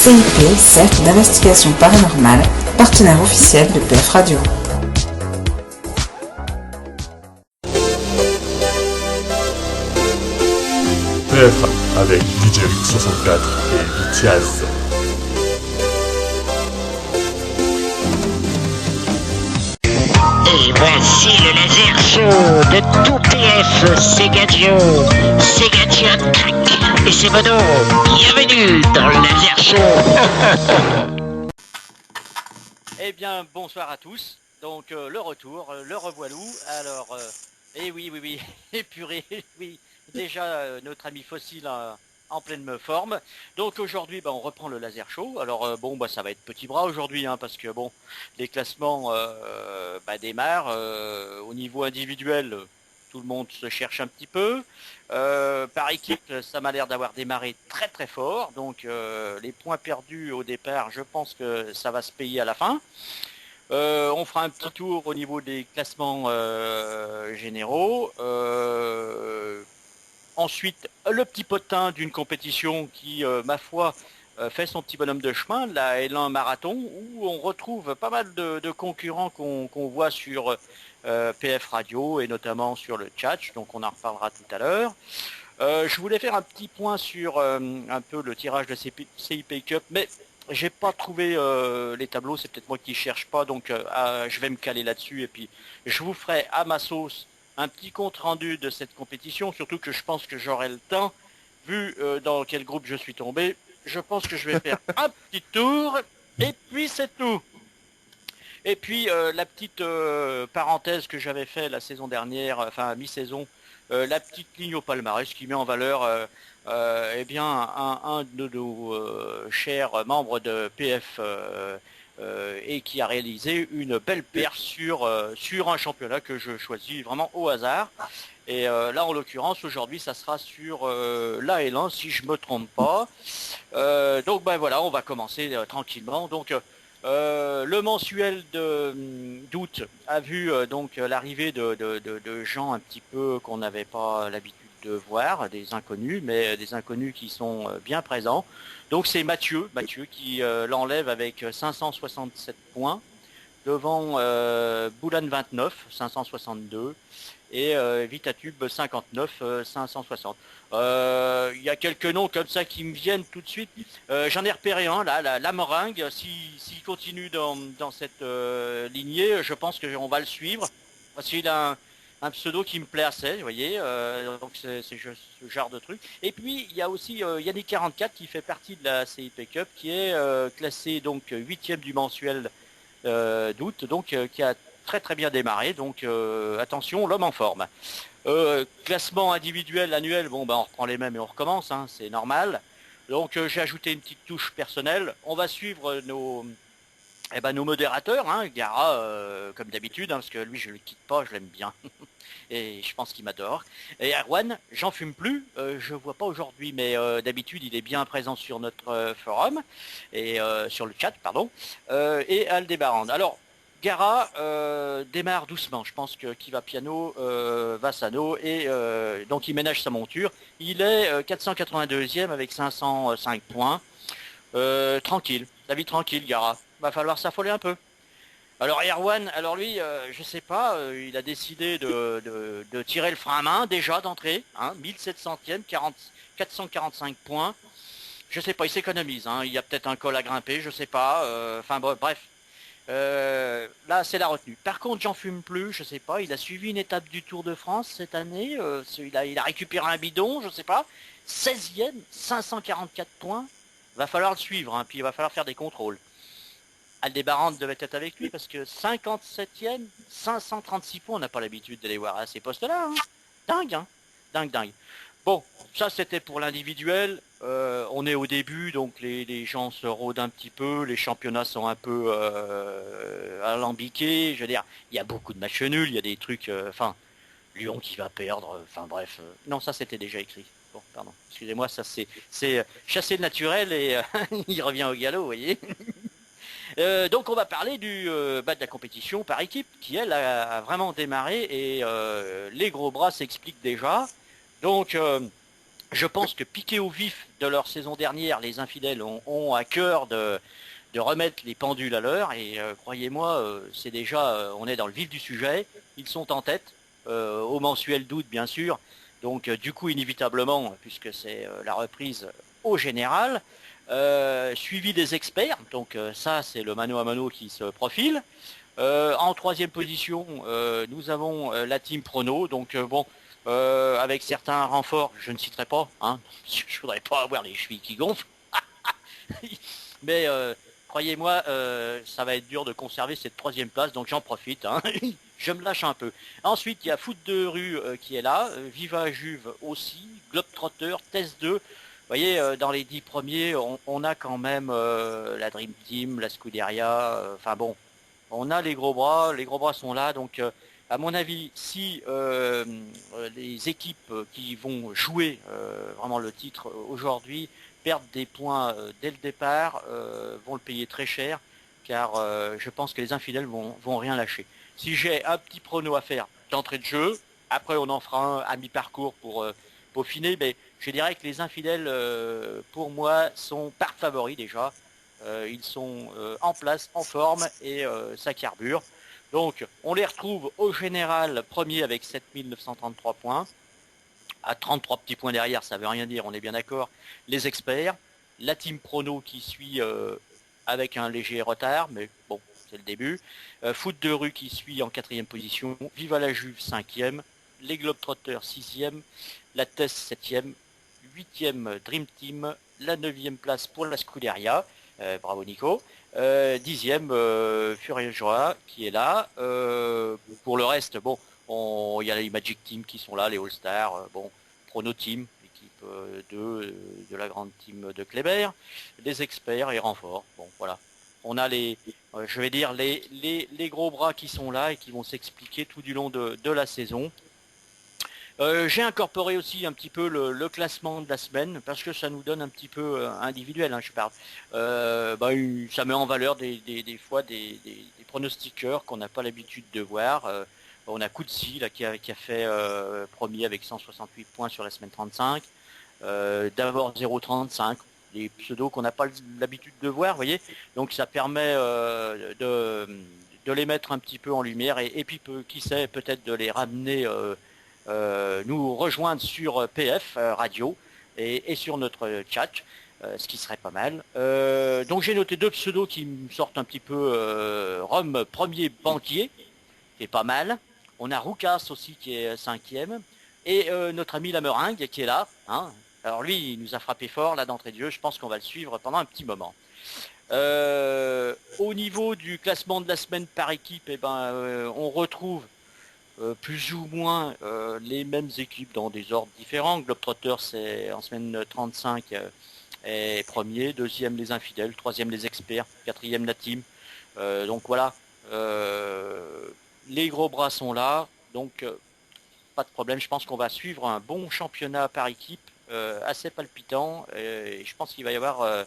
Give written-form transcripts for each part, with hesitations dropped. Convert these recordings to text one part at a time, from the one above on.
CIP, Cercle d'investigation paranormale, partenaire officiel de PF Radio. PF avec DJ Rick 64 et Vitiaz. Et voici le laser show de tout PF, c'est Gadio, et c'est Mono. Bienvenue dans le laser show. Eh bien, bonsoir à tous. Donc, le retour, le revoilou. Alors, oui, épuré, oui. Déjà, notre ami Fossile en pleine forme. Donc aujourd'hui, on reprend le laser show. Alors ça va être petit bras aujourd'hui, parce que les classements démarrent. Au niveau individuel, tout le monde se cherche un petit peu. Par équipe, ça m'a l'air d'avoir démarré très très fort. Donc les points perdus au départ, je pense que ça va se payer à la fin. On fera un petit tour au niveau des classements généraux. Ensuite, le petit potin d'une compétition qui, ma foi, fait son petit bonhomme de chemin, la L1 Marathon, où on retrouve pas mal de concurrents qu'on voit sur PF Radio et notamment sur le chat, donc on en reparlera tout à l'heure. Je voulais faire un petit point sur un peu le tirage de CIP Cup, mais j'ai pas trouvé les tableaux, c'est peut-être moi qui cherche pas, donc je vais me caler là-dessus et puis je vous ferai à ma sauce un petit compte rendu de cette compétition, surtout que je pense que j'aurai le temps, vu dans quel groupe je suis tombé. Je pense que je vais faire un petit tour, et puis c'est tout. Et puis la petite parenthèse que j'avais fait la saison dernière, enfin à mi-saison, la petite ligne au palmarès qui met en valeur un de nos chers membres de PF et qui a réalisé une belle perf sur un championnat que je choisis vraiment au hasard. Et là, en l'occurrence, aujourd'hui, ça sera sur la L1, si je me trompe pas. Donc, voilà, on va commencer tranquillement. Donc, le mensuel d'août a vu donc l'arrivée de gens un petit peu qu'on n'avait pas l'habitude de voir, des inconnus, mais des inconnus qui sont bien présents. Donc c'est Mathieu qui l'enlève avec 567 points, devant Boulan 29, 562, et Vitatube 59, 560. Il y a quelques noms comme ça qui me viennent tout de suite. J'en ai repéré un, là, la Meringue. S'il continue dans cette lignée, je pense qu'on va le suivre. Parce qu'il a un pseudo qui me plaît assez, vous voyez. Donc c'est ce genre de truc. Et puis, il y a aussi Yannick 44 qui fait partie de la CIP Cup, qui est classé donc 8e du mensuel d'août, donc qui a très très bien démarré, donc attention, l'homme en forme. Classement individuel, annuel, on reprend les mêmes et on recommence, c'est normal. Donc j'ai ajouté une petite touche personnelle. On va suivre nos modérateurs, Gara, comme d'habitude, parce que lui je le quitte pas, je l'aime bien. Et je pense qu'il m'adore. Et Erwan, j'en fume plus, je vois pas aujourd'hui, mais d'habitude il est bien présent sur notre forum, et sur le chat, pardon, et Aldébaran. Alors, Gara démarre doucement, je pense qu'il va piano, va sano, et donc il ménage sa monture. Il est 482e avec 505 points. Tranquille, la vie tranquille, Gara. Va falloir s'affoler un peu. Alors Erwan, lui, je sais pas, il a décidé de tirer le frein à main déjà d'entrée, 1700e, 445 points. Je sais pas, il s'économise, il y a peut-être un col à grimper, je sais pas, bref. Là c'est la retenue. Par contre, j'en fume plus, je sais pas, il a suivi une étape du Tour de France cette année, il a récupéré un bidon, je sais pas, 16e, 544 points. Va falloir le suivre, puis il va falloir faire des contrôles. Aldébaran devait être avec lui parce que 57e, 536 points, on n'a pas l'habitude d'aller voir à ces postes-là. Dingue, dingue. Bon, ça c'était pour l'individuel. On est au début, donc les gens se rôdent un petit peu, les championnats sont un peu alambiqués. Je veux dire, il y a beaucoup de matchs nuls, il y a des trucs, Lyon qui va perdre, bref. Non, ça c'était déjà écrit. Bon, pardon, excusez-moi, ça c'est chasser le naturel et il revient au galop, vous voyez. Donc on va parler de la compétition par équipe qui elle a vraiment démarré et les gros bras s'expliquent déjà. Donc Je pense que piqués au vif de leur saison dernière, les infidèles ont à cœur de remettre les pendules à l'heure et croyez-moi, c'est déjà, on est dans le vif du sujet, ils sont en tête, au mensuel d'août bien sûr, donc du coup inévitablement, puisque c'est la reprise au général, suivi des experts, donc ça c'est le mano à mano qui se profile. En troisième position, nous avons la team Prono, donc bon, avec certains renforts, je ne citerai pas, hein, je voudrais pas avoir les chevilles qui gonflent, mais croyez-moi, ça va être dur de conserver cette troisième place, donc j'en profite, hein. Je me lâche un peu. Ensuite, il y a Foot de rue qui est là, Viva Juve aussi, Globetrotter, Test 2. Vous voyez, dans les 10 premiers, on a quand même la Dream Team, la Scuderia, enfin bon, on a les gros bras sont là, donc à mon avis, si les équipes qui vont jouer vraiment le titre aujourd'hui perdent des points dès le départ, vont le payer très cher, car je pense que les infidèles vont rien lâcher. Si j'ai un petit prono à faire d'entrée de jeu, après on en fera un à mi-parcours pour peaufiner, mais je dirais que les infidèles, pour moi, sont par favoris déjà. Ils sont en place, en forme, et ça carbure. Donc on les retrouve au général premier avec 7933 points. À 33 petits points derrière, ça veut rien dire, on est bien d'accord. Les experts, la team Prono qui suit avec un léger retard, mais bon, c'est le début. Foot de rue qui suit en 4e position. Viva la Juve 5e. Les Globetrotters 6e. La TES 7e. 8e Dream Team. La 9e place pour la Scuderia. Bravo Nico. 10e Furiosa qui est là. Pour le reste, bon, il y a les Magic Team qui sont là, les All-Stars, bon, Prono Team, l'équipe 2 de la grande team de Kléber, des experts et renforts. Bon, voilà. On a je vais dire, les gros bras qui sont là et qui vont s'expliquer tout du long de la saison. J'ai incorporé aussi un petit peu le classement de la semaine parce que ça nous donne un petit peu individuel, hein, je parle. Ça met en valeur des fois des pronostiqueurs qu'on n'a pas l'habitude de voir. On a Koutsi là, qui a fait premier avec 168 points sur la semaine 35. D'abord 0,35, des pseudos qu'on n'a pas l'habitude de voir, vous voyez. Donc ça permet de les mettre un petit peu en lumière et puis qui sait peut-être de les ramener nous rejoindre sur PF Radio et sur notre chat, ce qui serait pas mal. Donc j'ai noté 2 pseudos qui me sortent un petit peu Rome premier banquier, qui est pas mal. On a Roucas aussi qui est 5e. Et notre ami la Meringue qui est là. Hein. Alors lui, il nous a frappé fort là d'entrée de jeu. Je pense qu'on va le suivre pendant un petit moment. Au niveau du classement de la semaine par équipe, on retrouve plus ou moins les mêmes équipes dans des ordres différents. Globetrotter, c'est en semaine 35 est premier, 2e les infidèles, 3e les experts, 4e la team. Donc voilà, les gros bras sont là, donc pas de problème. Je pense qu'on va suivre un bon championnat par équipe, assez palpitant, et je pense qu'il va y avoir,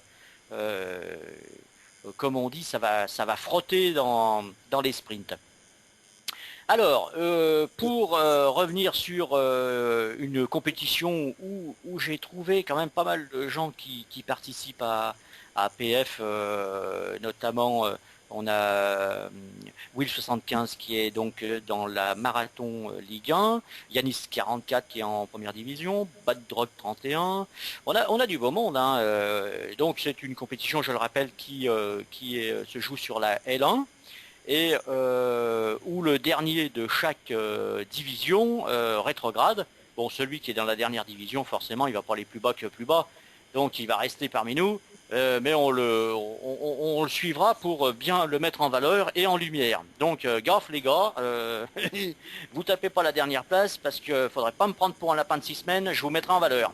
comme on dit, ça va frotter dans les sprints. Alors, pour revenir sur une compétition où j'ai trouvé quand même pas mal de gens qui participent à PF, notamment on a Will75 qui est donc dans la marathon Ligue 1, Yanis 44 qui est en première division, Bad Drug 31, on a du beau monde, hein, donc c'est une compétition, je le rappelle, qui se joue sur la L1, et où le dernier de chaque division rétrograde. Bon, celui qui est dans la dernière division, forcément, il va pas aller plus bas que plus bas, donc il va rester parmi nous, mais on le suivra pour bien le mettre en valeur et en lumière. Donc gaffe les gars, vous tapez pas la dernière place parce que faudrait pas me prendre pour un lapin de 6 semaines, je vous mettrai en valeur.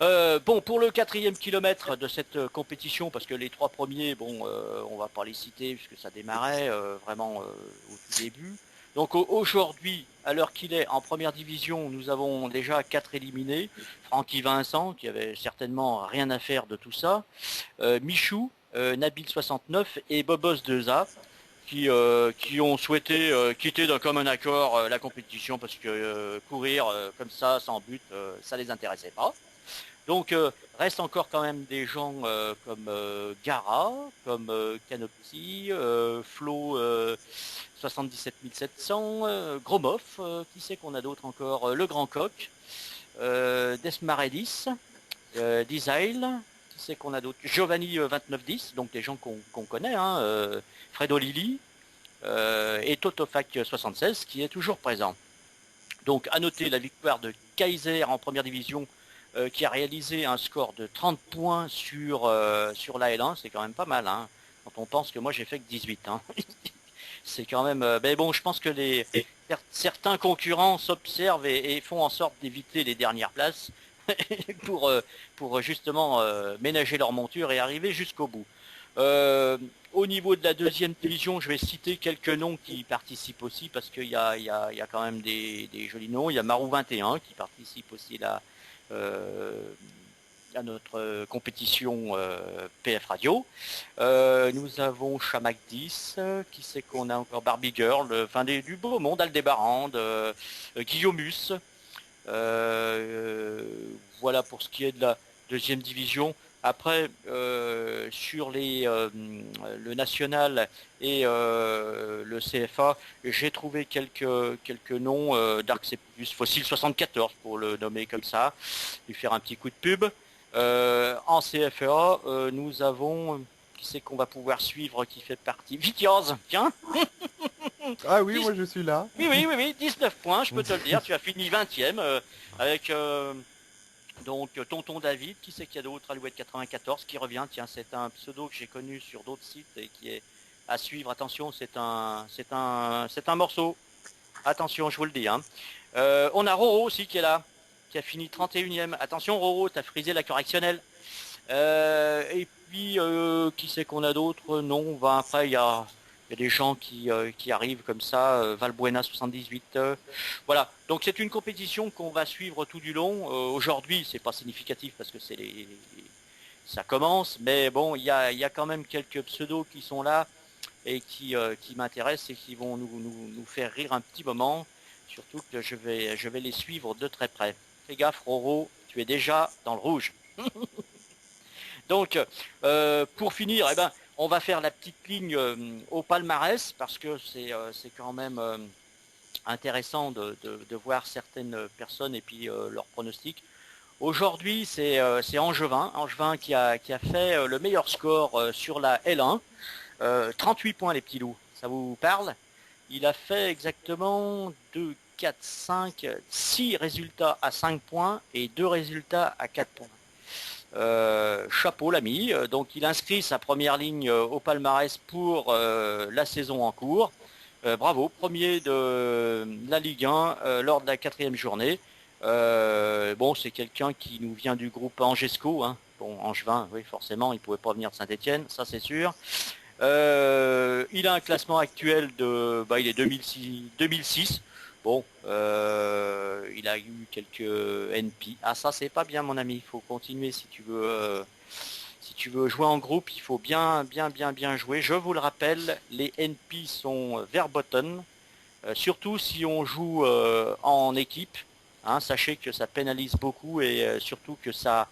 Bon, pour le 4e kilomètre de cette compétition, parce que les 3 premiers, bon, on va pas les citer puisque ça démarrait vraiment au tout début. Donc aujourd'hui, à l'heure qu'il est en première division, nous avons déjà 4 éliminés. Francky Vincent, qui avait certainement rien à faire de tout ça. Michou, Nabil 69 et Bobos 2A. qui ont souhaité quitter d'un commun accord la compétition parce que courir comme ça sans but, ça les intéressait pas. Donc reste encore quand même des gens comme Gara, comme Canopy, Flo 77 700, Gromov, qui c'est qu'on a d'autre encore, Le Grand Coq, Desmaredis, Dizail, qui c'est qu'on a d'autre, Giovanni 2910, donc des gens qu'on connaît, hein, Fredo Lili, et Totofac 76 qui est toujours présent. Donc à noter la victoire de Kaiser en première division qui a réalisé un score de 30 points sur la L1, c'est quand même pas mal, hein, quand on pense que moi j'ai fait que 18. Hein. C'est quand même... mais bon, je pense que certains concurrents s'observent et font en sorte d'éviter les dernières places pour justement ménager leur monture et arriver jusqu'au bout. Au niveau de la deuxième division, je vais citer quelques noms qui participent aussi parce qu'il y a quand même des jolis noms. Il y a Marou 21 qui participe aussi là à notre compétition PF Radio. Nous avons Chamac 10, qui c'est qu'on a encore, Barbie Girl, enfin du beau monde, Aldébarande, Guillaumus. Voilà pour ce qui est de la deuxième division. Après, sur le national et le CFA, j'ai trouvé quelques noms, Dark Sepulus, Fossile 74 pour le nommer comme ça, lui faire un petit coup de pub. En CFA, nous avons, qui c'est qu'on va pouvoir suivre, qui fait partie, Vitiaz, tiens. Ah oui, moi je suis là. Oui, 19 points, je peux te le dire, tu as fini 20e avec... donc Tonton David, qui c'est qu'il y a d'autres, Alouette 94 qui revient, tiens, c'est un pseudo que j'ai connu sur d'autres sites et qui est à suivre, attention, c'est un morceau, attention, je vous le dis, hein. On a Roro aussi qui est là, qui a fini 31e, attention Roro, t'as frisé la correctionnelle. Et puis qui c'est qu'on a d'autres, non, après il y a des gens qui arrivent comme ça, Valbuena 78, voilà. Donc c'est une compétition qu'on va suivre tout du long. Aujourd'hui, c'est pas significatif parce que ça commence, mais bon, il y a quand même quelques pseudos qui sont là et qui m'intéressent et qui vont nous faire rire un petit moment. Surtout que je vais les suivre de très près. Fais gaffe, Roro, tu es déjà dans le rouge. Donc, pour finir, eh ben, on va faire la petite ligne au palmarès parce que c'est quand même intéressant de voir certaines personnes et puis leurs pronostics. Aujourd'hui, c'est Angevin qui a fait le meilleur score sur la L1. 38 points les petits loups, ça vous parle? Il a fait exactement 2, 4, 5, 6 résultats à 5 points et 2 résultats à 4 points. Chapeau l'ami, donc il inscrit sa première ligne au palmarès pour la saison en cours. Bravo, premier de la Ligue 1 lors de la 4e journée. Bon, c'est quelqu'un qui nous vient du groupe Angesco, hein. Bon, Angevin, oui, forcément, il pouvait pas venir de Saint-Étienne, ça c'est sûr. Il a un classement actuel de, il est 2006. Bon, il a eu quelques NP. Ah, ça c'est pas bien, mon ami. Il faut continuer si tu veux jouer en groupe. Il faut bien jouer. Je vous le rappelle, les NP sont verboten, surtout si on joue en équipe. Hein, sachez que ça pénalise beaucoup et surtout que ça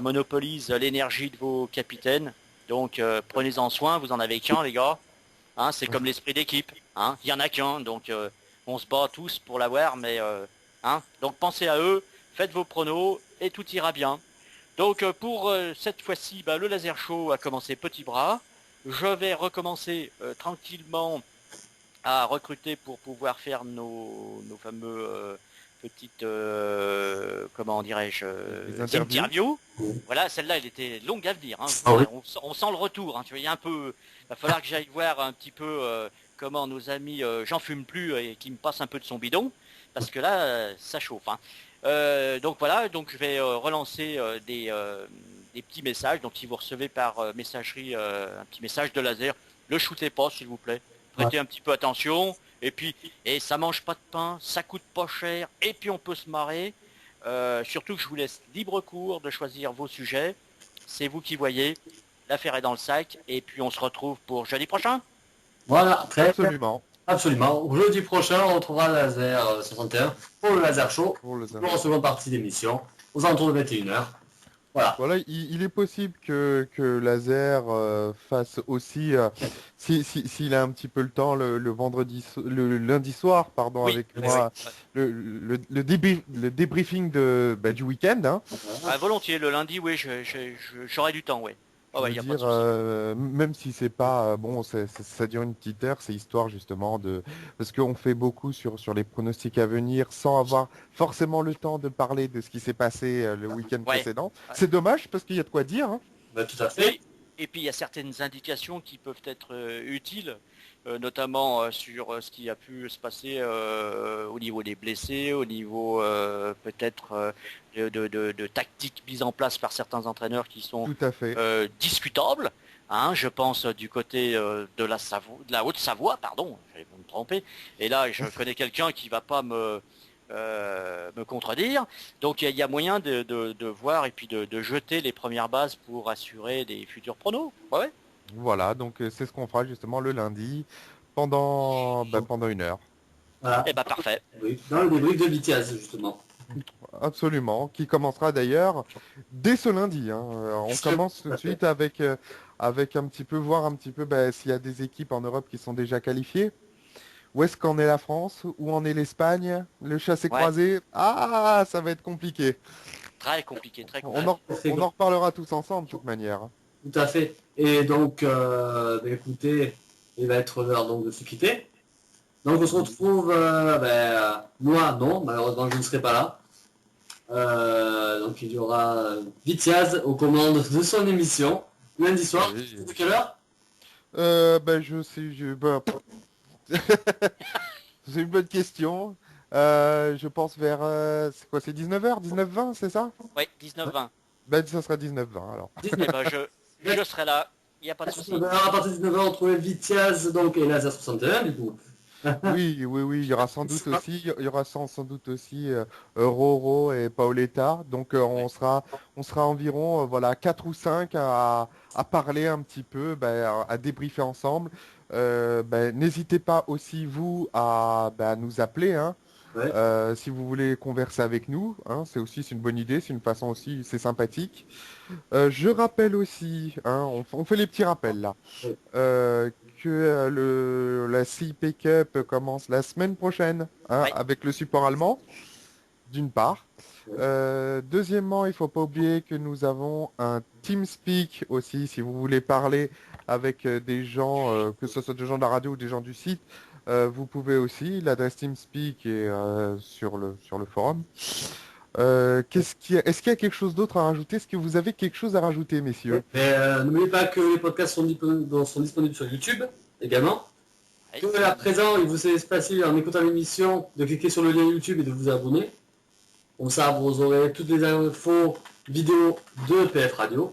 monopolise l'énergie de vos capitaines. Donc prenez-en soin, vous en avez qu'un les gars, hein, c'est comme l'esprit d'équipe, hein, il y en a qu'un, donc on se bat tous pour l'avoir, mais hein, donc pensez à eux, faites vos pronos et tout ira bien. Donc pour cette fois-ci, le laser show a commencé petit bras, je vais recommencer tranquillement à recruter pour pouvoir faire nos fameux petites, comment dirais-je, interviews. Voilà, celle-là, elle était longue à venir. Hein. Ah oui. On sent le retour. Hein. Tu vois, il y a un peu, va falloir que j'aille voir un petit peu comment nos amis J'en fume plus et qui me passe un peu de son bidon, parce que là, ça chauffe. Hein. Donc voilà, donc je vais relancer des petits messages. Donc si vous recevez par messagerie un petit message de laser, le shootez pas, s'il vous plaît. Prêtez un petit peu attention. Et puis, ça mange pas de pain, ça coûte pas cher, et puis on peut se marrer. Surtout que je vous laisse libre cours de choisir vos sujets. C'est vous qui voyez. l'affaire est dans le sac, et puis on se retrouve pour jeudi prochain. Voilà, très Absolument. Absolument. Jeudi prochain, on retrouvera Laser 61 pour le Laser Show, Pour le pour la seconde partie d'émission, aux alentours de 21h. Voilà. Voilà, il est possible que Laser fasse aussi, s'il a un petit peu le temps, le lundi soir, pardon, Oui, avec oui, moi, oui. le débriefing du week-end. Hein. Ah, volontiers, le lundi, oui, j'aurai du temps, oui. Oh, ouais, Je y a veux pas de dire, souci. même si c'est pas bon, ça dure une petite heure, c'est histoire justement parce qu'on fait beaucoup sur les pronostics à venir sans avoir forcément le temps de parler de ce qui s'est passé le week-end Ouais. précédent. Ouais. C'est dommage parce qu'il y a de quoi dire. Hein. Bah, tout à fait. Oui. Et puis il y a certaines indications qui peuvent être utiles, notamment sur ce qui a pu se passer au niveau des blessés, au niveau peut-être de tactiques mises en place par certains entraîneurs qui sont Tout à fait. discutables. Hein, je pense du côté de la Haute-Savoie, pardon, j'allais me tromper. Et là, je connais quelqu'un qui va pas me contredire. Donc il y a moyen de voir et puis de jeter les premières bases pour assurer des futurs pronos. Ouais. Voilà, donc c'est ce qu'on fera justement le lundi pendant 1 heure. Voilà. Eh ben parfait. Oui, dans le débrief de Vitiaz, justement. Absolument, qui commencera d'ailleurs dès ce lundi. Hein. On commence tout de suite avec un petit peu, voir un petit peu s'il y a des équipes en Europe qui sont déjà qualifiées. Où est-ce qu'en est la France? Où en est l'Espagne? Le chassé-croisé? Ah, ça va être compliqué. Très compliqué, très On compliqué. en reparlera tous ensemble de toute manière. Tout à fait. Et donc, écoutez, il va être l'heure donc de se quitter. Donc on se retrouve, moi non, malheureusement je ne serai pas là. Donc il y aura Vitiaz aux commandes de son émission, lundi soir. Oui. C'est de quelle heure? Je sais, c'est une bonne question. Je pense vers, c'est quoi, c'est 19h, 19h20, c'est ça? Oui, 19-20. Ça sera 19h20 alors. Eh ben je serai là, il n'y a pas de souci. À partir de 19h, on trouvait Vitiaz donc, et Laser 61 du coup. Oui, il y aura sans doute aussi Roro et Paoletta. Donc on sera environ 4 ou 5 à parler un petit peu, à débriefer ensemble. N'hésitez pas aussi vous à nous appeler, hein, Ouais. si vous voulez converser avec nous. Hein, c'est une bonne idée, c'est une façon aussi, c'est sympathique. Je rappelle aussi, hein, on fait les petits rappels là. Oui. Que la CIP Cup commence la semaine prochaine, hein, Ouais. avec le support allemand, d'une part. Oui. Deuxièmement, il ne faut pas oublier que nous avons un TeamSpeak aussi, si vous voulez parler avec des gens, que ce soit des gens de la radio ou des gens du site, vous pouvez aussi. L'adresse TeamSpeak est sur le forum. Est-ce qu'il y a quelque chose d'autre à rajouter? Est-ce que vous avez quelque chose à rajouter, messieurs? Mais n'oubliez pas que les podcasts sont disponibles sur YouTube également. Ouais. Que à présent, il vous est facile en écoutant l'émission de cliquer sur le lien YouTube et de vous abonner. Comme ça, vous aurez toutes les infos vidéo de PF Radio.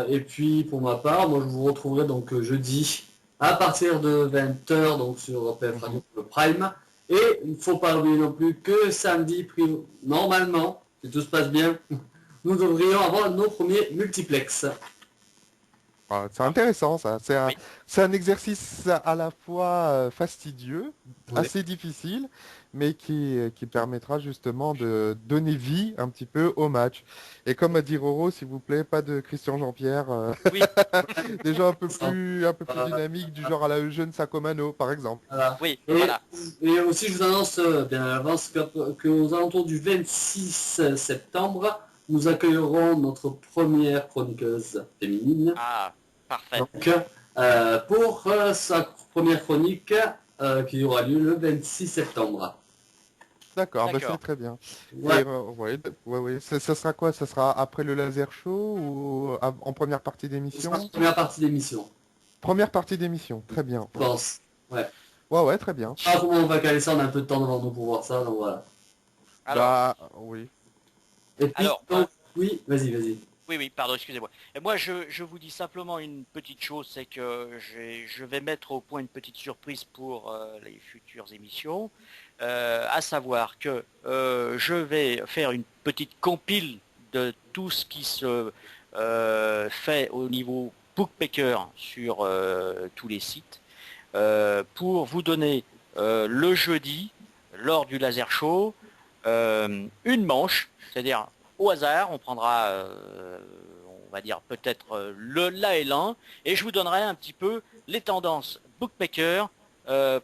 Et puis, pour ma part, moi, je vous retrouverai donc jeudi à partir de 20h donc sur PF Radio pour le Prime. Et il ne faut pas oublier non plus que samedi, normalement, si tout se passe bien, nous devrions avoir nos premiers multiplex. Ah, c'est intéressant ça. Oui. C'est un exercice à la fois fastidieux, Oui. assez difficile, mais qui permettra justement de donner vie un petit peu au match. Et comme a dit Roro, s'il vous plaît, pas de Christian Jean-Pierre, Oui, des gens un peu plus dynamiques, du genre à la jeune Sacomano, par exemple. Voilà. oui, Et, voilà. et aussi, je vous annonce bien à l'avance qu'aux alentours du 26 septembre, nous accueillerons notre première chroniqueuse féminine. Ah, parfait. Donc, pour sa première chronique qui aura lieu le 26 septembre. D'accord, D'accord. c'est très bien. Ouais. Et, ouais. Ça sera quoi? Ça sera après le laser show ou en première partie Ce d'émission? sera la première partie d'émission, Première partie d'émission, très bien. je pense. Ouais. Ouais, très bien. Ah, comment on va caler ça? On a un peu de temps devant nous pour voir ça, donc voilà. Alors, Oui. Et puis, Alors, donc, oui, vas-y. oui, pardon, excusez-moi. Et moi, je vous dis simplement une petite chose, c'est que je vais mettre au point une petite surprise pour les futures émissions, à savoir que je vais faire une petite compile de tout ce qui se fait au niveau bookmaker sur tous les sites pour vous donner le jeudi, lors du laser show, une manche, c'est-à-dire au hasard, on prendra, on va dire peut-être le la L1, et je vous donnerai un petit peu les tendances bookmaker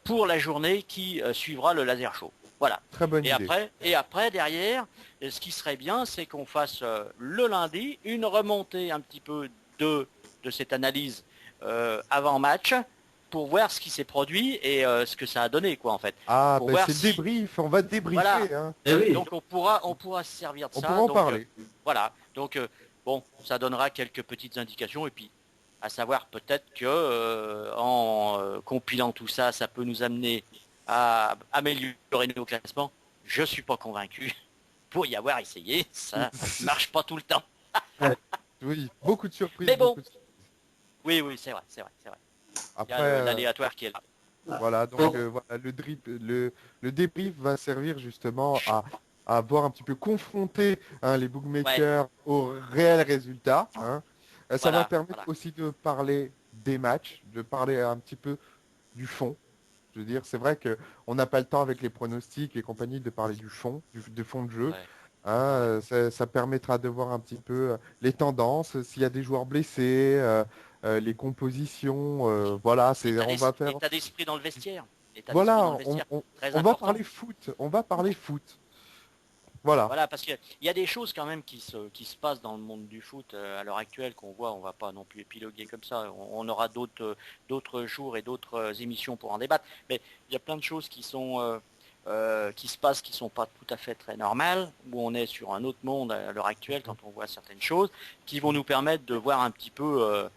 pour la journée qui suivra le laser show. Voilà. Très bonne idée. Et après, derrière, ce qui serait bien, c'est qu'on fasse le lundi une remontée un petit peu de cette analyse avant match pour voir ce qui s'est produit et ce que ça a donné, quoi, en fait. Ah, Pour ben voir c'est si- débrief, on va débriefer. Voilà. Hein. Eh oui. Donc on pourra se servir de On ça. pourra en Donc, parler. voilà. Donc bon, ça donnera quelques petites indications et puis à savoir peut-être que en compilant tout ça, ça peut nous amener à améliorer nos classements. Je suis pas convaincu. Pour y avoir essayé, ça marche pas tout le temps. Oui, beaucoup de surprises. Mais bon. beaucoup de- Oui, c'est vrai. Il y Après, a l'aléatoire qui est là. voilà, donc voilà, le débrief va servir justement à voir un petit peu confronter les bookmakers aux réels résultats. Hein. Ça Voilà, va permettre voilà. aussi de parler des matchs, de parler un petit peu du fond. Je veux dire, c'est vrai qu'on n'a pas le temps avec les pronostics et compagnie de parler du fond, du fond de jeu. Ouais. Hein, ça permettra de voir un petit peu les tendances, s'il y a des joueurs blessés, les compositions. Voilà, on va faire. L'état d'esprit dans le vestiaire. L'état Voilà, d'esprit dans le vestiaire. Très on va important. parler foot. On va parler foot. Voilà. Voilà, parce qu'il y a des choses quand même qui se passent dans le monde du foot à l'heure actuelle qu'on voit, on va pas non plus épiloguer comme ça, on aura d'autres jours et d'autres émissions pour en débattre, mais il y a plein de choses qui se passent qui sont pas tout à fait très normales, où on est sur un autre monde à l'heure actuelle quand on voit certaines choses, qui vont nous permettre de voir un petit peu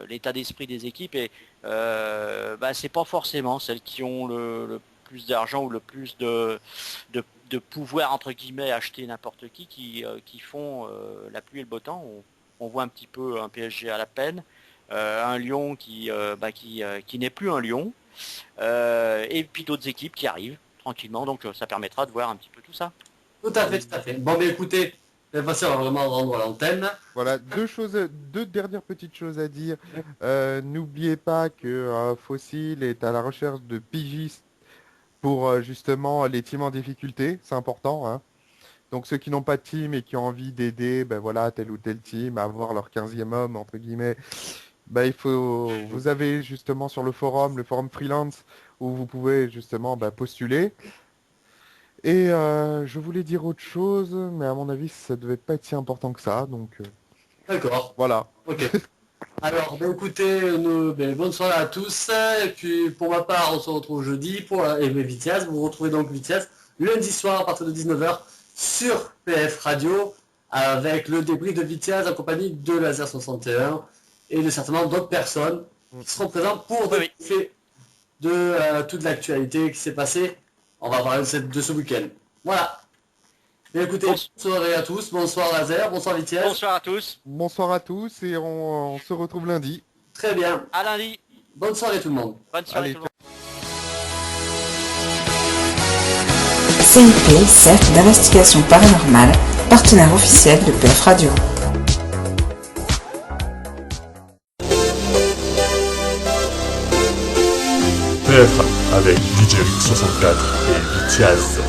l'état d'esprit des équipes et c'est pas forcément celles qui ont le plus d'argent ou le plus de pouvoir entre guillemets acheter n'importe qui font la pluie et le beau temps. On voit un petit peu un PSG à la peine, un Lyon qui n'est plus un Lyon, et puis d'autres équipes qui arrivent tranquillement, donc ça permettra de voir un petit peu tout ça. Tout à fait. Bon, mais écoutez, cette fois-ci, on va vraiment rendre l'antenne. Voilà, deux dernières petites choses à dire. N'oubliez pas que Fossil est à la recherche de pigistes pour justement les teams en difficulté, c'est important. Hein. Donc ceux qui n'ont pas de team et qui ont envie d'aider tel ou tel team à avoir leur 15e homme, entre guillemets, vous avez justement sur le forum freelance, où vous pouvez justement postuler. Et je voulais dire autre chose, mais à mon avis ça devait pas être si important que ça, donc D'accord. voilà. Ok. Alors, écoutez, bonne soirée à tous. Et puis, pour ma part, on se retrouve jeudi et Vitiaz. Vous retrouvez donc Vitiaz lundi soir à partir de 19h sur PF Radio avec le débrief de Vitiaz en compagnie de Laser 61 et de certainement d'autres personnes qui seront présentes pour débriefer de toute l'actualité qui s'est passée. On va parler de ce week-end. Voilà. Bien, écoutez, bonne soirée à tous. Bonsoir Laser, bonsoir Vitiaz. Bonsoir à tous. Bonsoir à tous et on se retrouve lundi. Très bien. À lundi. Bonne soirée tout le monde. Bonne soirée Allez, tout le monde. CIP, Cercle d'investigation paranormale, partenaire officiel de PF Radio. PF avec DJ 64 et Vitiaz.